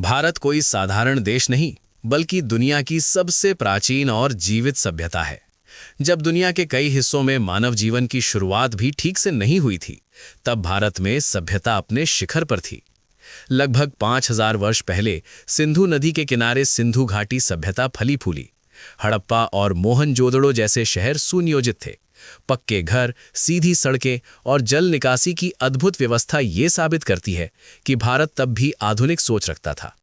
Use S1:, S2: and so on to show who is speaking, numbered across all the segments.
S1: भारत कोई साधारण देश नहीं, बल्कि दुनिया की सबसे प्राचीन और जीवित सभ्यता है। जब दुनिया के कई हिस्सों में मानव जीवन की शुरुआत भी ठीक से नहीं हुई थी, तब भारत में सभ्यता अपने शिखर पर थी। लगभग 5000 वर्ष पहले सिंधु नदी के किनारे सिंधु घाटी सभ्यता फली फूली। हड़प्पा और मोहनजोदड़ो जैसे शहर सुनियोजित थे। पक्के घर, सीधी सड़कें और जल निकासी की अद्भुत व्यवस्था ये साबित करती है कि भारत तब भी आधुनिक सोच रखता था।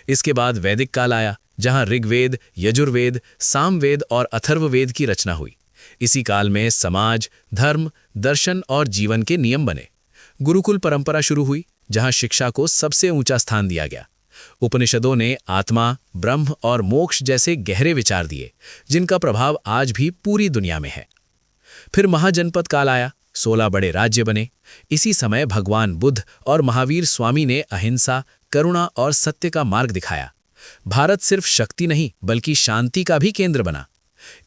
S1: इसके बाद वैदिक काल आया, जहां ऋग्वेद, यजुर्वेद, सामवेद और अथर्ववेद की रचना हुई। इसी काल में समाज, धर्म, दर्शन और जीवन के नियम बने। गुरुकुल परंपरा शुरू हुई, जहां शिक्षा को सबसे ऊंचा स्थान दिया गया। उपनिषदों ने आत्मा, ब्रह्म और मोक्ष जैसे गहरे विचार दिए, जिनका प्रभाव आज भी पूरी दुनिया में है। फिर महाजनपद काल आया, 16 बड़े राज्य बने। इसी समय भगवान बुद्ध और महावीर स्वामी ने अहिंसा, करुणा और सत्य का मार्ग दिखाया। भारत सिर्फ शक्ति नहीं, बल्कि शांति का भी केंद्र बना।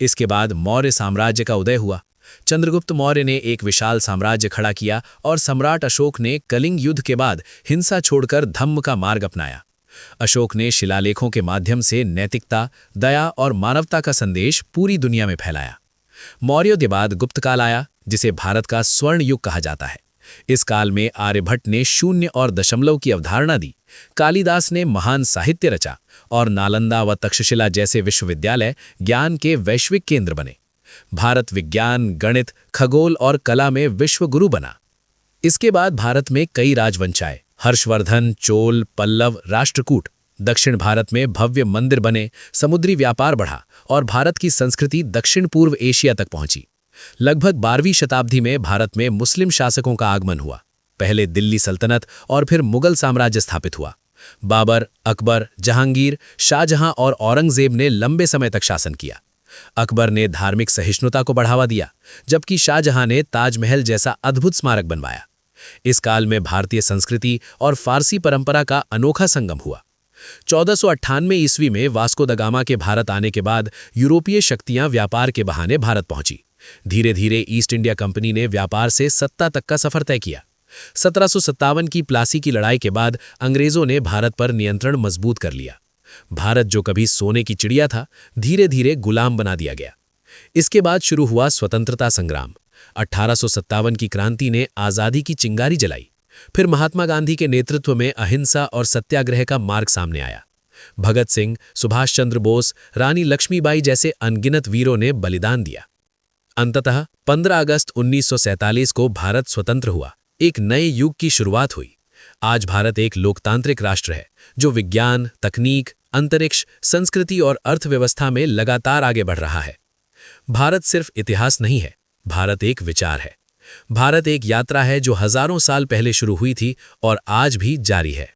S1: इसके बाद मौर्य साम्राज्य का उदय हुआ। चंद्रगुप्त मौर्य ने एक विशाल साम्राज्य खड़ा किया और सम्राट अशोक ने कलिंग युद्ध के बाद हिंसा छोड़कर धम्म का मार्ग अपनाया। अशोक ने शिलालेखों के माध्यम से नैतिकता, दया और मानवता का संदेश पूरी दुनिया में फैलाया। मौर्यों के बाद गुप्त काल आया, जिसे भारत का स्वर्ण युग कहा जाता है। इस काल में आर्यभट्ट ने शून्य और दशमलव की अवधारणा दी। कालिदास ने महान साहित्य रचा और नालंदा व तक्षशिला जैसे विश्वविद्यालय ज्ञान के वैश्विक केंद्र बने। भारत विज्ञान, गणित, खगोल और कला में विश्व गुरु बना। इसके बाद भारत में कई राजवंश आए। हर्षवर्धन, चोल, पल्लव, राष्ट्रकूट। दक्षिण भारत में भव्य मंदिर बने, समुद्री व्यापार बढ़ा और भारत की संस्कृति दक्षिण पूर्व एशिया तक पहुंची। लगभग 12वीं शताब्दी में भारत में मुस्लिम शासकों का आगमन हुआ। पहले दिल्ली सल्तनत और फिर मुगल साम्राज्य स्थापित हुआ। बाबर, अकबर, जहांगीर, शाहजहां और औरंगजेब ने लंबे समय तक शासन किया। अकबर ने धार्मिक सहिष्णुता को बढ़ावा दिया, जबकि शाहजहां ने ताजमहल जैसा अद्भुत स्मारक बनवाया। इस काल में भारतीय संस्कृति और फारसी परंपरा का अनोखा संगम हुआ। 1498 ईस्वी में वास्को द गामा के भारत आने के बाद यूरोपीय शक्तियां व्यापार के बहाने भारत पहुंची। धीरे धीरे ईस्ट इंडिया कंपनी ने व्यापार से सत्ता तक का सफर तय किया। 1757 की प्लासी की लड़ाई के बाद अंग्रेजों ने भारत पर नियंत्रण मजबूत कर लिया। भारत, जो कभी सोने की चिड़िया था, धीरे धीरे गुलाम बना दिया गया। इसके बाद शुरू हुआ स्वतंत्रता संग्राम। 1857 की क्रांति ने आज़ादी की चिंगारी जलाई। फिर महात्मा गांधी के नेतृत्व में अहिंसा और सत्याग्रह का मार्ग सामने आया। भगत सिंह, सुभाष चंद्र बोस, रानी लक्ष्मीबाई जैसे अनगिनत वीरों ने बलिदान दिया। अंततः 15 अगस्त 1947 को भारत स्वतंत्र हुआ। एक नए युग की शुरुआत हुई। आज भारत एक लोकतांत्रिक राष्ट्र है, जो विज्ञान, तकनीक, अंतरिक्ष, संस्कृति और अर्थव्यवस्था में लगातार आगे बढ़ रहा है। भारत सिर्फ इतिहास नहीं है, भारत एक विचार है। भारत एक यात्रा है जो हजारों साल पहले शुरू हुई थी और आज भी जारी है।